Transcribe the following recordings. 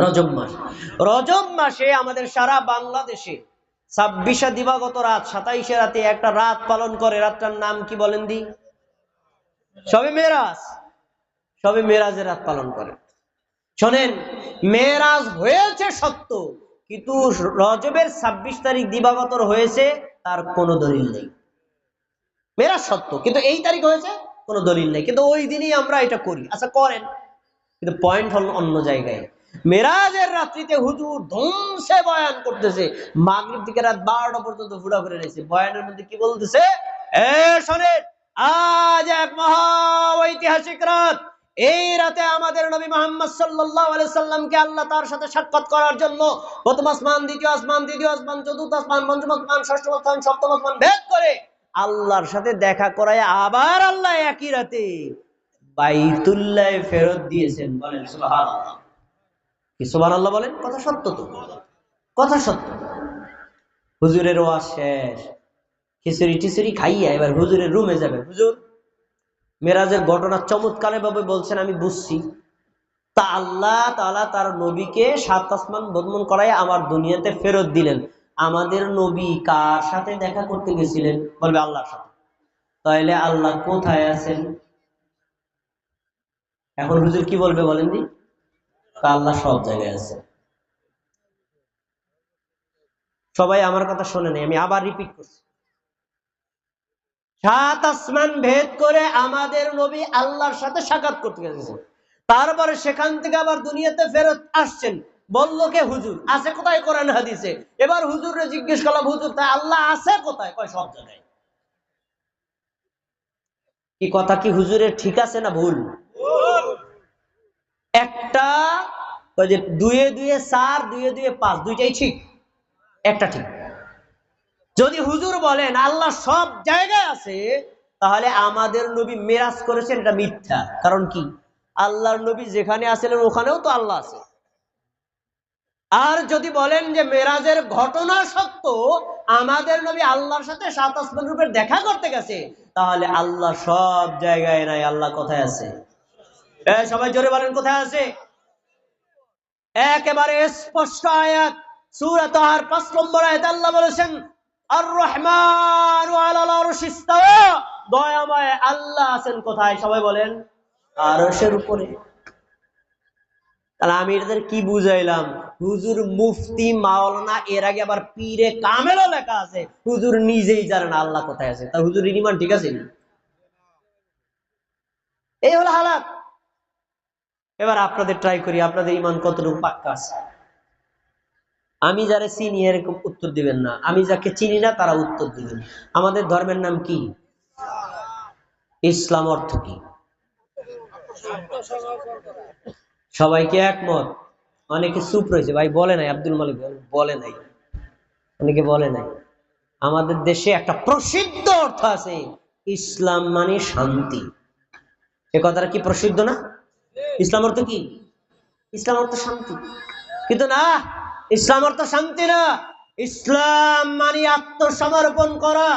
রজব মাস। রজব মাসে আমাদের সারা বাংলাদেশে 26 দিবাগত রাত, 27 রাতে একটা রাত পালন করে। রাতটার নাম কি বলেন দি? শবে মেরাজ। শবে মেরাজের রাত পালন করে। শোনেন, মেরাজ হয়েছে সত্য, কিন্তু রজবের 26 তারিখ দিবাগত হয়েছে তার কোনো দলিল নেই। মেরাজ সত্য, কিন্তু এই তারিখ হয়েছে কোনো দলিল নেই, কিন্তু ওই দিনই আমরা এটা করি। আচ্ছা করেন, কিন্তু পয়েন্ট হল অন্য জায়গায়। মেরাজের রাত্রিতে হুজুর ধুমসে বয়ান করতেছে, মাগরিব থেকে রাত 12টা পর্যন্ত ফুড়া করে রয়েছে। বয়ানের মধ্যে কি বলতেছে? শোনেন, আজ এক মহা ঐতিহাসিক রাত। এই রাতে আমাদের নবী মুহাম্মদ সাল্লাল্লাহু আলাইহি সাল্লামকে আল্লাহ তার সাথে সাক্ষাৎ করার জন্য প্রথম আসমান, দ্বিতীয় আসমান, তৃতীয় আসমান, চতুর্থ আসমান, পঞ্চম আসমান, ষষ্ঠ আসমান, সপ্তম আসমান ভেদ করে আল্লাহর সাথে দেখা করায় আবার আল্লাহ একই রাতে বাইতুল্লাহ ফেরত দিয়েছেন। বলেন সুবহানাল্লাহ। কি সুবহানাল্লাহ বলেন? কথা সত্য তো, কথা সত্য। হুজুরের ওয়াজ শেষ, খিচুড়ি টিচুড়ি খাইয়া এবার হুজুরের রুমে যাবে। হুজুর, মেরাজের ঘটনা চমৎকার ভাবে বলছেন, আমি বুঝছি। তা আল্লাহ তাআলা তার নবীকে 7 আসমান ভ্রমণ করায় আমার দুনিয়াতে ফেরত দিলেন। আমাদের নবী কার সাথে দেখা করতে গেছিলেন? বলবে আল্লাহর সাথে। তাহলে আল্লাহ কোথায় আছেন? এখন হুজুর কি বলবে বলেন দি? আল্লাহ সব জায়গায় আছে। সবাই আমার কথা শোনে নাই, আমি আবার রিপিট করছি। 7 আসমান ভেদ করে আমাদের নবী আল্লাহর সাথে সাক্ষাৎ করতে গেছেন। তারপরে সেখান থেকে আবার দুনিয়াতে ফেরত আসছেন। বললো কে? হুজুর। আছে কোথায়? কোরআন হাদিসে। এবার হুজুরে জিজ্ঞেস করলাম, হুজুর তাই আল্লাহ আছে কোথায়? কয় সব জায়গায়। কি কথা কি হুজুরের ঠিক আছে না ভুল? একটা ওই যে 2 এ 2 এ 4, 2 এ 2 এ 5, দুইটাই ঠিক, একটা ঠিক। যদি হুজুর বলেন আল্লাহ সব জায়গায় আছে, তাহলে আমাদের নবী মেরাজ করেছেন, এটা মিথ্যা। কারণ কি? আল্লাহর নবী যেখানে আছেন ওখানেও তো আল্লাহ আছে। আর যদি বলেন যে মেরাজের ঘটনা সত্য, আমাদের নবী আল্লাহর সাথে 7 আসমান রূপে দেখা করতে গেছে, তাহলে আল্লাহ সব জায়গায় নাই। আল্লাহ কোথায় আছে? সবাই জোরে বলেন, কোথায় আছে? একেবারে স্পষ্ট আয়াত, সূরা তাহার 5 নম্বর আয়াতে আল্লাহ বলেছেন, আর রহমানু আলাল আরশি ইস্তাওয়া। দয়াময় আল্লাহ আছেন কোথায়? সবাই বলেন, আরশের উপরে। তাহলে আমি এদের কি বুঝাইলাম? হুজুর মুফতি মাওলানা, এর আগে আবার পীরে কামেলও লেখা আছে, হুজুর নিজেই জানেন আল্লাহ কোথায় আছে। তা হুজুর ইমান ঠিক আছে? এই হলো হালাত। এবার আপনাদের ট্রাই করি, আপনাদের ইমান কতটুকু পাক্কা আছে। আমি যারা চিনি এরকম উত্তর দিবেন না, আমি যাকে চিনি না তারা উত্তর দিবেন। আমাদের ধর্মের নাম কি? ইসলাম অর্থ কি? সবাইকে একমত? অনেকে চুপ রয়েছে, ভাই বলে নাই, আব্দুল মালিক বলে নাই, অনেকে বলে নাই। আমাদের দেশে একটা প্রসিদ্ধ অর্থ আছে, ইসলাম মানে শান্তি। এ কথাটা কি প্রসিদ্ধ না? ইসলাম অর্থ কি? ইসলাম অর্থ শান্তি। কিন্তু না, ইসলাম অর্থ শান্তি না। ইসলাম মানে আত্মসমর্পণ করা,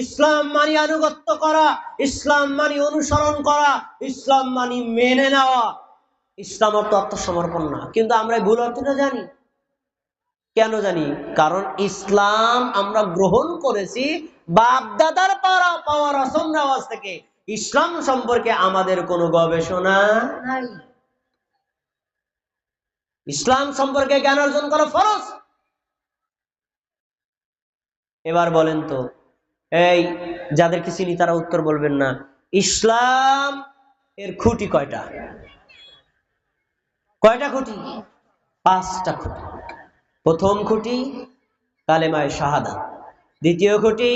ইসলাম মানে আনুগত্য করা, ইসলাম মানে অনুসরণ করা, ইসলাম মানে মেনে নেওয়া। ইসলাম অর্থ আত্মসমর্পণ না। কিন্তু আমরা ভুল অর্থটা জানি। কেন জানি? কারণ ইসলাম আমরা গ্রহণ করেছি বাপ দাদার পাওয়া রসম রেওয়াজ থেকে। ইসলাম সম্পর্কে আমাদের কোনো গবেষণা নাই। ইসলাম সম্পর্কে জ্ঞান অর্জন করা ফরজ। এবার বলেন তো, এই যাদেরকে চিনি তারা উত্তর বলবেন না, ইসলাম এর খুঁটি কয়টা? কয়টা খুঁটি? 5টা খুঁটি। প্রথম খুঁটি কালেমায়ে শাহাদাত, দ্বিতীয় খুঁটি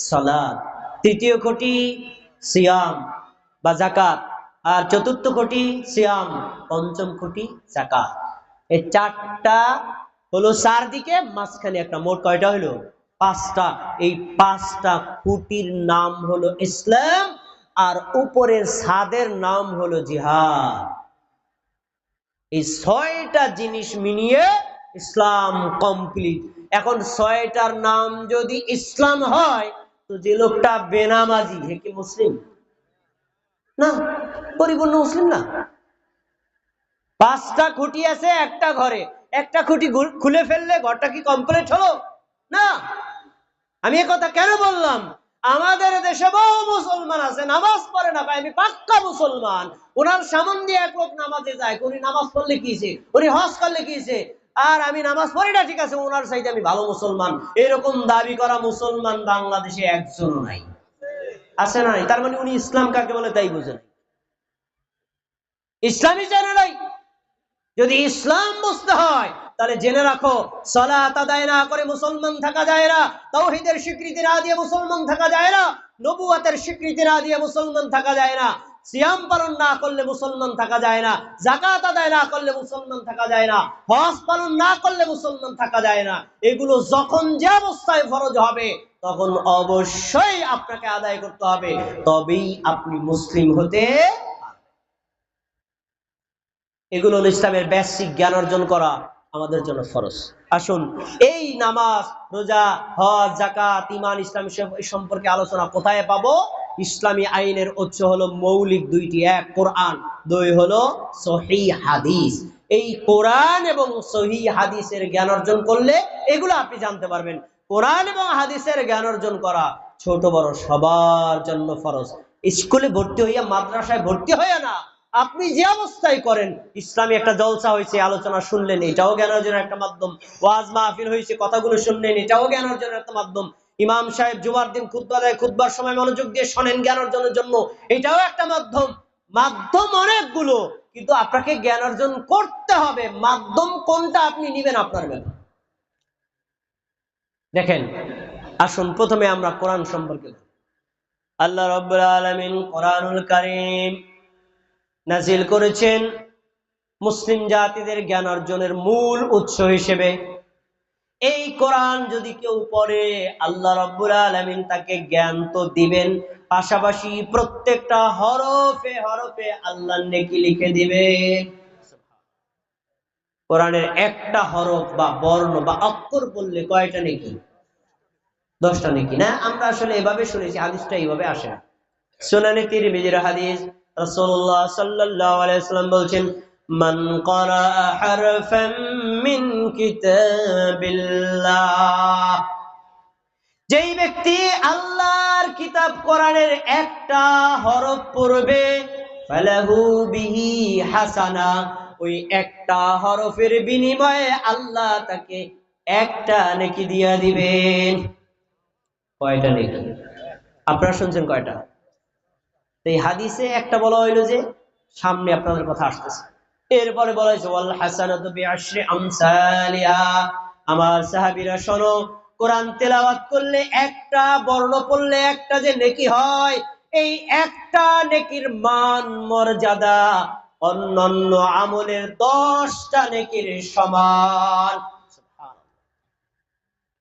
সালাত, তৃতীয় খুঁটি সিয়াম বা যাকাত, আর চতুর্থ খুঁটি সিয়াম, পঞ্চম খুঁটি যাকাত। এই 4টা হলো চারদিকে, মাঝখানে একটা, মোট কয়টা হলো? 5টা। এই 5টা খুঁটির নাম হলো ইসলাম, আর উপরের ছাদের নাম হলো জিহাদ। এই 6টা জিনিস মিলিয়ে ইসলাম কমপ্লিট। এখন 6টার নাম যদি ইসলাম হয়, তো যে লোকটা বেনামাজি হে কি মুসলিম? না, পরিপূর্ণ মুসলিম না। 5টা খুঁটি আছে একটা ঘরে, একটা খুঁটি খুলে ফেললে ঘরটা কি কমপ্লিট হলো? না। আমি এই কথা কেন বললাম? আমাদের দেশে বহু মুসলমান আছে নামাজ পড়ে না, ভাই আমি পাক্কা মুসলমান, ওনার সামন দিয়ে এক লোক নামাজে যায়, উনি নামাজ পড়লে কিছে, উনি হজ করলে কিছে, আর আমি নামাজ পড়ি না, ঠিক আছে, ওনার চাইতে আমি ভালো মুসলমান, এরকম দাবি করা মুসলমান বাংলাদেশে একজনও নাই। আছে না? তার মানে উনি ইসলাম কাকে বলে তাই বুঝে নাই, ইসলামই জানে নাই। যদি ইসলাম বুঝতে হয় তাহলে জেনে রাখো, সালাত আদায় না করে মুসলমান থাকা যায় না, তাওহীদের স্বীকৃতি না দিয়ে মুসলমান থাকা যায় না, নবুয়তের স্বীকৃতি না দিয়ে মুসলমান থাকা যায় না, সিয়াম পালন না করলে মুসলমান থাকা যায় না, যাকাত আদায় না করলে মুসলমান থাকা যায় না, হজ পালন না করলে মুসলমান থাকা যায় না। এগুলো যখন যে অবস্থায় ফরজ হবে তখন অবশ্যই আপনাকে আদায় করতে হবে, তবেই আপনি মুসলিম হতে। এগুলো ইসলামের বেসিক জ্ঞান অর্জন করা আমাদের জন্য ফরজ। আসুন, এই নামাজ, রোজা, হজ, যাকাত, ঈমান, ইসলাম সম্পর্কে আলোচনা কোথায় পাবো? ইসলামী আইনের উৎস হলো মৌলিক দুইটি, এক কোরআন, দুই হলো সহিহ হাদিস। এই কোরআন এবং সহিহ হাদিসের জ্ঞান অর্জন করলে এগুলো আপনি জানতে পারবেন। কোরআন এবং হাদিসের জ্ঞান অর্জন করা ছোট বড় সবার জন্য ফরজ। স্কুলে ভর্তি হইয়া, মাদ্রাসায় ভর্তি হইয়া না, আপনি যে অবস্থায় করেন, ইসলামী একটা জলসা হয়েছে, আলোচনা শুনলেন, এটাও জ্ঞান অর্জনের একটা মাধ্যম। ওয়াজ মাহফিল হয়েছে, কথাগুলো শুনলেন, এটাও জ্ঞান অর্জনের একটা মাধ্যম। ইমাম সাহেব জুমার দিন খুতবা দেয়, খুতবার সময় মনোযোগ দিয়ে শোনেন জ্ঞান অর্জনের জন্য, এটাও একটা মাধ্যম। মাধ্যম অনেকগুলো, কিন্তু আপনাকে জ্ঞান অর্জন করতে হবে, মাধ্যম কোনটা আপনি নিবেন আপনার ব্যাপার। দেখেন, আসুন প্রথমে আমরা কোরআন সম্পর্কে। আল্লাহ রাব্বুল আলামিন কোরআনুল কারীম নাজিল করেছেন মুসলিম জাতিদের জ্ঞান অর্জনের মূল উৎস হিসেবে। এই কোরআন যদি কেউ পড়ে, আল্লাহ রাব্বুল আলামিন তাকে জ্ঞান তো দিবেন, পাশাপাশি প্রত্যেকটা হরফে হরফে আল্লাহর নেকি লিখে দিবেন। কোরআনের একটা হরফ বা বর্ণ বা অক্ষর বললে কয়টা নেকি? 10টা নেকি। না, আমরা আসলে এভাবে শুনেছি, হাদিসটা এইভাবে আসে না। সুনানে তিরমিজির হাদিস, রাসূলুল্লাহ সাল্লাল্লাহু আলাইহি ওয়াসাল্লাম বলছেন, মান ক্বারা হারফাম মিন কিতাবিল্লাহ, যেই ব্যক্তি আল্লাহর কিতাব কোরআনের একটা হরফ পড়বে, ফালাহু বিহি হাসানা, ওই একটা হরফের বিনিময়ে আল্লাহ তাকে একটা নেকি দিয়া দিবেন। কয়টা নেকি? আপনারা শুনছেন কয়টা? এই হাদিসে একটা বলা হইলো যে সামনে আপনাদের কথা আসতেছে, এরপরে বলা হয়েছে ওয়াল হাসানাতু বিআশরি আমসালিহা। আমার সাহাবীরা শোনো, কোরআন তেলাওয়াত করলে, একটা বর্ণ পড়লে একটা যে নেকি হয়, এই একটা নেকির মান মর্যাদা অন্যান্য আমলের 10টা নেকির সমান।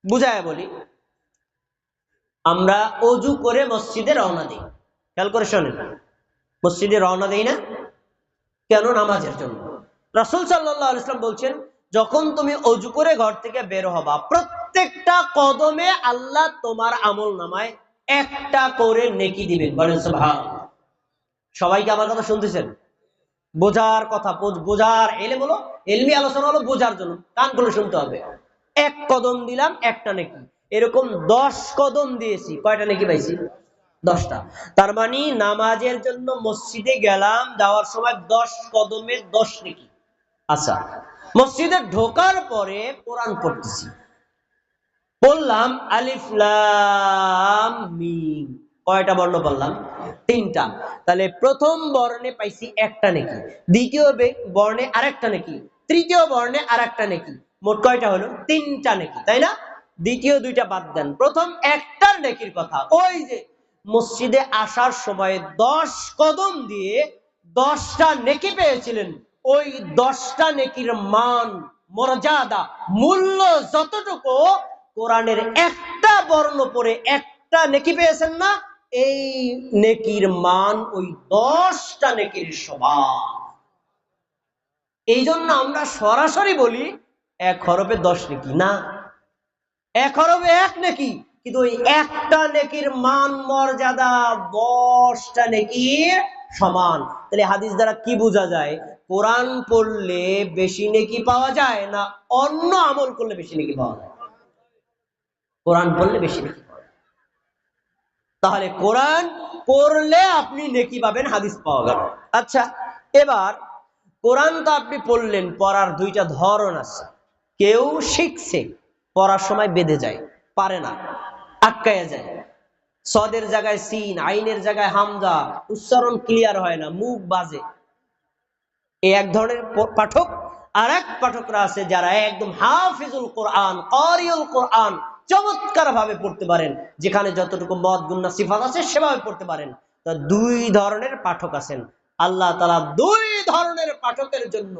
বুঝায় বলি, আমরা ওযু করে মসজিদে রওনা দিই, খেয়াল করে শোনেন, মসজিদে রওনা দেই না কেন? নামাজের জন্য। রাসূল সাল্লাল্লাহু আলাইহি ওয়াসাল্লাম বলছেন, যখন তুমি ওযু করে ঘর থেকে বের হবা, প্রত্যেকটা কদমে আল্লাহ তোমার আমলনামায় একটা করে নেকি দিবেন। বলেন সুবহানাল্লাহ। সবাইকে আমার কথা শুনতেছেন? বোঝার কথা, বোঝার এলে বলো, এলমি আলোচনা হলো বোঝার জন্য, কান খুলে শুনতে হবে। এক কদম দিলাম একটা নেকি, এরকম 10 কদম দিয়েছি, কয়টা নেকি পাইছি? 10টা। তার মানে নামাজের জন্য মসজিদে গেলাম, যাওয়ার সময় 10 কদমে 10 নেকি। আচ্ছা, মসজিদে ঢোকার পরে কোরআন পড়তেছি, বললাম আলিফ লাম মিম, কয়টা বর্ণ বললাম? 3টা। তাহলে প্রথম বর্ণে পাইছি একটা নেকি, দ্বিতীয় বর্ণে আরেকটা নেকি, তৃতীয় বর্ণে আরেকটা নেকি, মোট কয়টা হলো? 3টা নেকি, তাই না? দ্বিতীয় 2টা বাদ দেন, প্রথম একটার নেকির কথা। ওই যে মসজিদে আসার সময় 10 কদম দিয়ে 10টা নেকি পেয়েছিলেন, ওই 10টা নেকির মান, মর্যাদা, মূল্য যতটুকু, কোরআনের একটা বর্ণ পড়ে একটা নেকি পেয়েছেন না, এই নেকির মান ওই 10টা নেকির সমান। এই জন্য আমরা সরাসরি বলি এক হরফে 10 নেকি না, এক হরফে এক নেকি, কিন্তু ওই একটা নেকির মান মর্যাদা 10টা নেকির সমান। তাহলে হাদিস দ্বারা কি বোঝা যায়? কোরআন পড়লে বেশি নেকি পাওয়া যায় না অন্য আমল করলে বেশি নেকি পাওয়া যায়? কোরআন পড়লে বেশি নেকি পাওয়া যায়। তাহলে কোরআন পড়লে আপনি নেকি পাবেন, হাদিস পাওয়া গেল। আচ্ছা, এবার কোরআন তো আপনি পড়লেন, পড়ার দুইটা ধরন আছে। কেউ শিখছে, পড়ার সময় বেঁধে যায়, পারে না, আটকায়া যায়, সদের জায়গায় সিন, আইনের জায়গায় হামজা, উচ্চারণ ক্লিয়ার হয় না, মুখ বাজে। এই এক ধরনের পাঠক। আর এক পাঠকরা আছে যারা একদম হাফিজুল কোরআন, কারিউল কোরআন, চমৎকার ভাবে পড়তে পারেন, যেখানে যতটুকু মদ গুন্না সিফাত আছে সেভাবে পড়তে পারেন। তো দুই ধরনের পাঠক আছেন। আল্লাহ তাআলা দুই ধরনের পাঠকের জন্য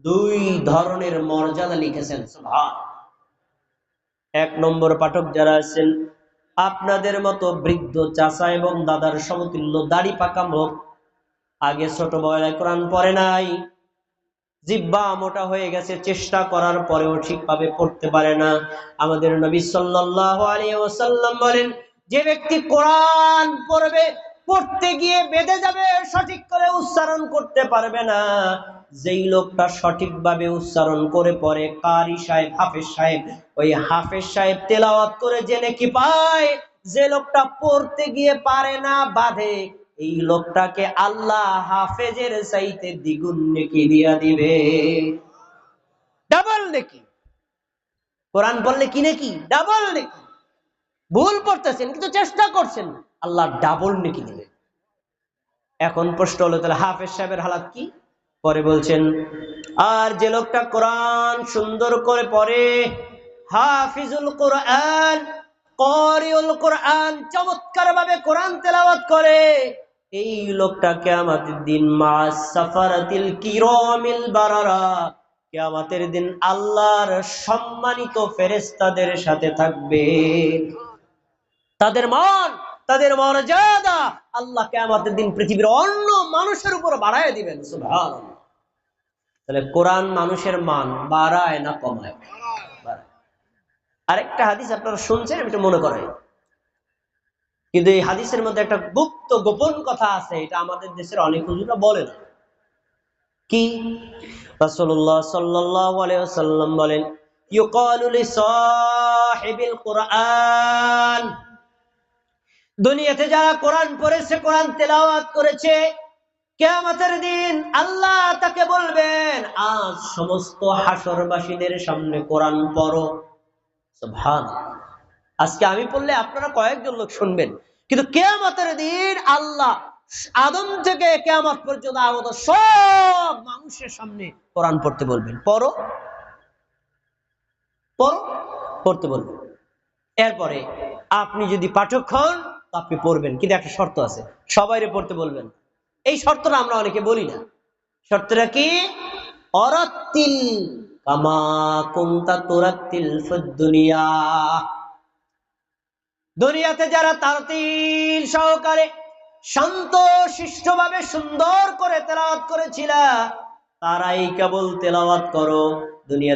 দুই ধরনের মর্যাদা লিখেছেন। সুবহানাল্লাহ। এক নম্বর পাঠক যারা আছেন, আপনাদের মতো বৃদ্ধ চাচা এবং দাদার সমতুল্য দাড়ি পাকা মুখ, আগে ছোটবেলায় কোরআন পড়ে নাই, জিহ্বা মোটা হয়ে গেছে, চেষ্টা করার পরেও ঠিকভাবে পড়তে পারে না। আমাদের নবী সাল্লাল্লাহু আলাইহি ওয়াসাল্লাম বলেন, যে ব্যক্তি কোরআন পড়বে, পড়তে গিয়ে বেঁধে যাবে, সঠিক করে উচ্চারণ করতে পারবে না। যেই লোকটা সঠিকভাবে উচ্চারণ করে পড়ে, কারি সাহেব, হাফেজ সাহেব, ওই হাফেজ সাহেব তেলাওয়াত করে যে নেকি পায়, যে লোকটা পড়তে গিয়ে পারে না, বাঁধে, এই লোকটাকে আল্লাহ হাফেজের চাইতে দ্বিগুণ নেকি দিয়া দিবে, ডাবল নেকি। কোরআন পড়লে কি নেকি? ডাবল নেকি। ভুল পড়তেছেন কিন্তু চেষ্টা করছেন, আল্লাহ ডাবল নেকি দিবে। এখন প্রশ্ন হলো, তাহলে হাফেজ সাহেবের হালাত কি? পরে বলছেন, আর যে লোকটা কোরআন সুন্দর করে পড়ে, হাফিজুল কোরআন, কারিউল কোরআন, চমৎকার ভাবে কোরআন তেলাওয়াত করে, এই লোকটা কিয়ামতের দিন মা'আস সাফারাতিল কিরামিল বারারা, কিয়ামতের দিন আল্লাহর সম্মানিত ফেরেশতাদের সাথে থাকবে। তাদের মান, তাদের মর্যাদা আল্লাহ কিয়ামতের দিন পৃথিবীর অন্য মানুষের উপর বাড়ায় দিবেন। সুবহানাল্লাহ। তাহলে কোরআন মানুষের মান বাড়ায় না কমায়? আরেকটা হাদিস আপনারা শুনছেন, আমি একটু মনে করাই, কিন্তু এই হাদিসের মধ্যে একটা গুপ্ত গোপন কথা আছে, এটা আমাদের দেশের অনেক হুজুররা বলে না। কি? রাসূলুল্লাহ সাল্লাল্লাহু আলাইহি ওয়াসাল্লাম বলেন, ইউকালু লিসাহিবিল কোরআন, দুনিয়াতে যারা কোরআন পড়েছে, কোরআন তেলাওয়াত করেছে, কিয়ামতের দিন আল্লাহ তাকে বলবেন, আজ সমস্ত হাসরবাসীদের সামনে কোরআন পড়ো। সুবহানাল্লাহ। আজকে আমি পড়লে আপনারা কয়েকজন লোক শুনবেন, কিন্তু কিয়ামতের দিন আল্লাহ আদম থেকে কিয়ামত পর্যন্ত আগত সব মানুষের সামনে কোরআন পড়তে বলবেন, পড়ো পড়ো, পড়তে বলবেন। এরপরে আপনি যদি পাঠক হন, আপনি পড়বেন, কিন্তু একটা শর্ত আছে, সবাইরে পড়তে বলবেন। এই শর্তটা আমরা অনেকে বলি না। শর্তটা কি? অরাত্তিল কামা কুনতা তুরাত্তিল ফিদ দুনিয়া, দুনিয়াতে যারা তারতিল সহকারে শান্ত শিষ্টভাবে সুন্দর করে তেলাওয়াত করেছিল, তারাই কেবল তেলাওয়াত করো। দুনিয়াতে